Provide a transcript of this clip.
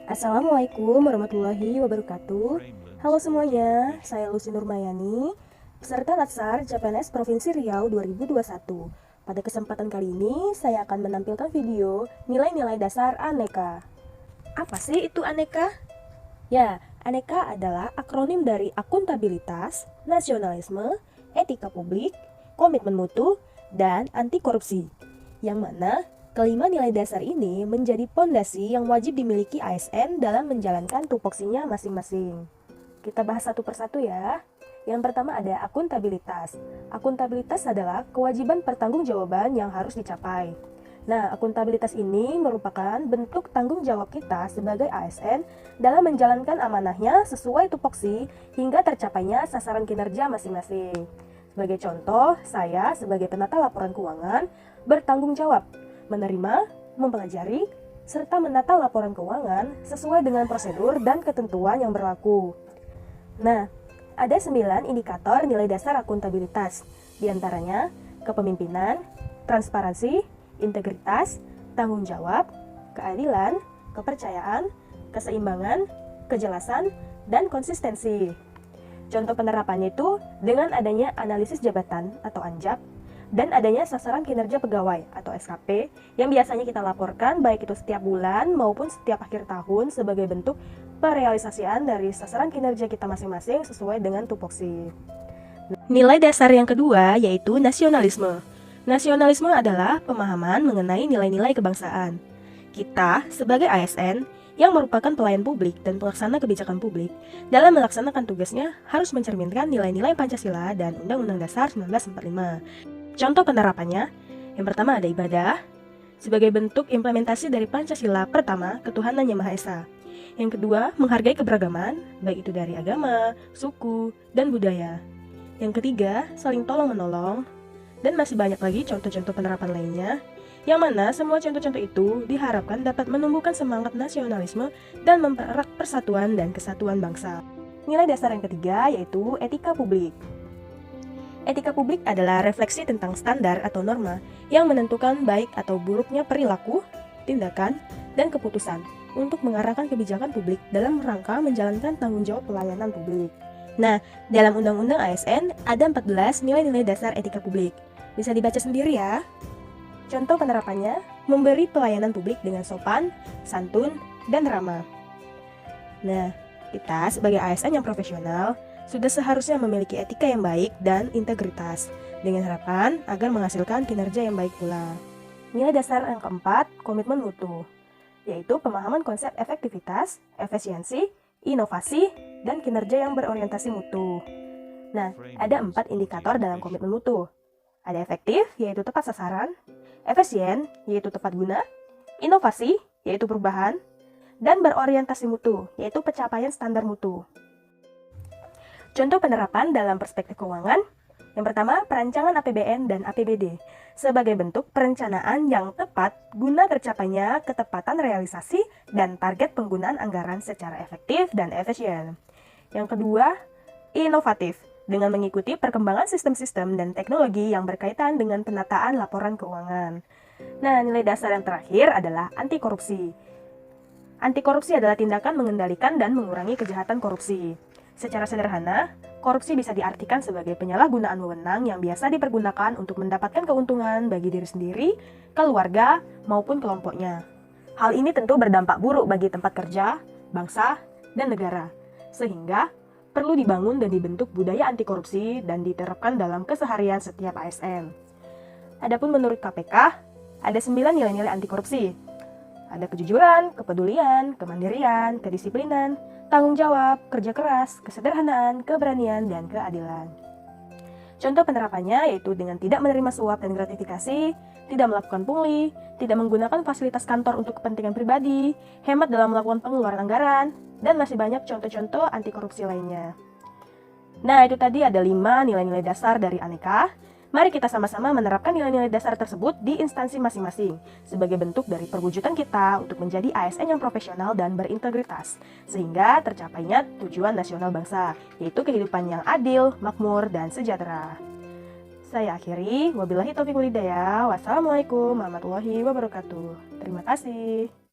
Assalamualaikum warahmatullahi wabarakatuh. Halo semuanya, saya Lucy Nurmayani, peserta Latsar CPNS Provinsi Riau 2021. Pada kesempatan kali ini, saya akan menampilkan video nilai-nilai dasar aneka. Apa sih itu aneka? Ya, aneka adalah akronim dari akuntabilitas, nasionalisme, etika publik, komitmen mutu, dan anti korupsi. Yang mana kelima nilai dasar ini menjadi pondasi yang wajib dimiliki ASN dalam menjalankan tupoksinya masing-masing. Kita bahas satu persatu ya. Yang pertama ada akuntabilitas. Akuntabilitas adalah kewajiban pertanggungjawaban yang harus dicapai. Nah, akuntabilitas ini merupakan bentuk tanggung jawab kita sebagai ASN dalam menjalankan amanahnya sesuai tupoksi hingga tercapainya sasaran kinerja masing-masing. Sebagai contoh, saya sebagai penata laporan keuangan bertanggung jawab menerima, mempelajari, serta menata laporan keuangan sesuai dengan prosedur dan ketentuan yang berlaku. Nah, ada 9 indikator nilai dasar akuntabilitas, di antaranya kepemimpinan, transparansi, integritas, tanggung jawab, keadilan, kepercayaan, keseimbangan, kejelasan, dan konsistensi. Contoh penerapannya itu dengan adanya analisis jabatan atau ANJAP, dan adanya sasaran kinerja pegawai atau SKP yang biasanya kita laporkan baik itu setiap bulan maupun setiap akhir tahun sebagai bentuk perealisasian dari sasaran kinerja kita masing-masing sesuai dengan tupoksi. Nilai dasar yang kedua yaitu nasionalisme. Nasionalisme adalah pemahaman mengenai nilai-nilai kebangsaan. Kita sebagai ASN yang merupakan pelayan publik dan pelaksana kebijakan publik dalam melaksanakan tugasnya harus mencerminkan nilai-nilai Pancasila dan Undang-Undang Dasar 1945. Contoh penerapannya, yang pertama ada ibadah, sebagai bentuk implementasi dari Pancasila pertama, ketuhanan yang Maha Esa. Yang kedua, menghargai keberagaman, baik itu dari agama, suku, dan budaya. Yang ketiga, saling tolong-menolong, dan masih banyak lagi contoh-contoh penerapan lainnya, yang mana semua contoh-contoh itu diharapkan dapat menumbuhkan semangat nasionalisme dan mempererat persatuan dan kesatuan bangsa. Nilai dasar yang ketiga yaitu etika publik. Etika publik adalah refleksi tentang standar atau norma yang menentukan baik atau buruknya perilaku, tindakan, dan keputusan untuk mengarahkan kebijakan publik dalam rangka menjalankan tanggung jawab pelayanan publik. Nah, dalam Undang-Undang ASN ada 14 nilai-nilai dasar etika publik. Bisa dibaca sendiri ya. Contoh penerapannya, memberi pelayanan publik dengan sopan, santun, dan ramah. Nah, kita sebagai ASN yang profesional sudah seharusnya memiliki etika yang baik dan integritas, dengan harapan agar menghasilkan kinerja yang baik pula. Nilai dasar yang keempat, komitmen mutu, yaitu pemahaman konsep efektivitas, efisiensi, inovasi, dan kinerja yang berorientasi mutu. Nah, ada 4 indikator dalam komitmen mutu. Ada efektif, yaitu tepat sasaran, efisien, yaitu tepat guna, inovasi, yaitu perubahan, dan berorientasi mutu, yaitu pencapaian standar mutu. Contoh penerapan dalam perspektif keuangan. Yang pertama, perancangan APBN dan APBD sebagai bentuk perencanaan yang tepat guna tercapainya ketepatan realisasi dan target penggunaan anggaran secara efektif dan efisien. Yang kedua, inovatif dengan mengikuti perkembangan sistem-sistem dan teknologi yang berkaitan dengan penataan laporan keuangan. Nah, nilai dasar yang terakhir adalah anti korupsi. Anti korupsi adalah tindakan mengendalikan dan mengurangi kejahatan korupsi. Secara sederhana, korupsi bisa diartikan sebagai penyalahgunaan wewenang yang biasa dipergunakan untuk mendapatkan keuntungan bagi diri sendiri, keluarga, maupun kelompoknya. Hal ini tentu berdampak buruk bagi tempat kerja, bangsa, dan negara, sehingga perlu dibangun dan dibentuk budaya anti korupsi dan diterapkan dalam keseharian setiap ASN. Adapun menurut KPK, ada 9 nilai-nilai anti korupsi. Ada kejujuran, kepedulian, kemandirian, kedisiplinan, tanggung jawab, kerja keras, kesederhanaan, keberanian, dan keadilan. Contoh penerapannya yaitu dengan tidak menerima suap dan gratifikasi, tidak melakukan pungli, tidak menggunakan fasilitas kantor untuk kepentingan pribadi, hemat dalam melakukan pengeluaran anggaran, dan masih banyak contoh-contoh anti korupsi lainnya. Nah, itu tadi ada 5 nilai-nilai dasar dari aneka. Mari kita sama-sama menerapkan nilai-nilai dasar tersebut di instansi masing-masing sebagai bentuk dari perwujudan kita untuk menjadi ASN yang profesional dan berintegritas, sehingga tercapainya tujuan nasional bangsa, yaitu kehidupan yang adil, makmur, dan sejahtera. Saya akhiri, wabillahi taufiq wal hidayah. Wassalamualaikum warahmatullahi wabarakatuh. Terima kasih.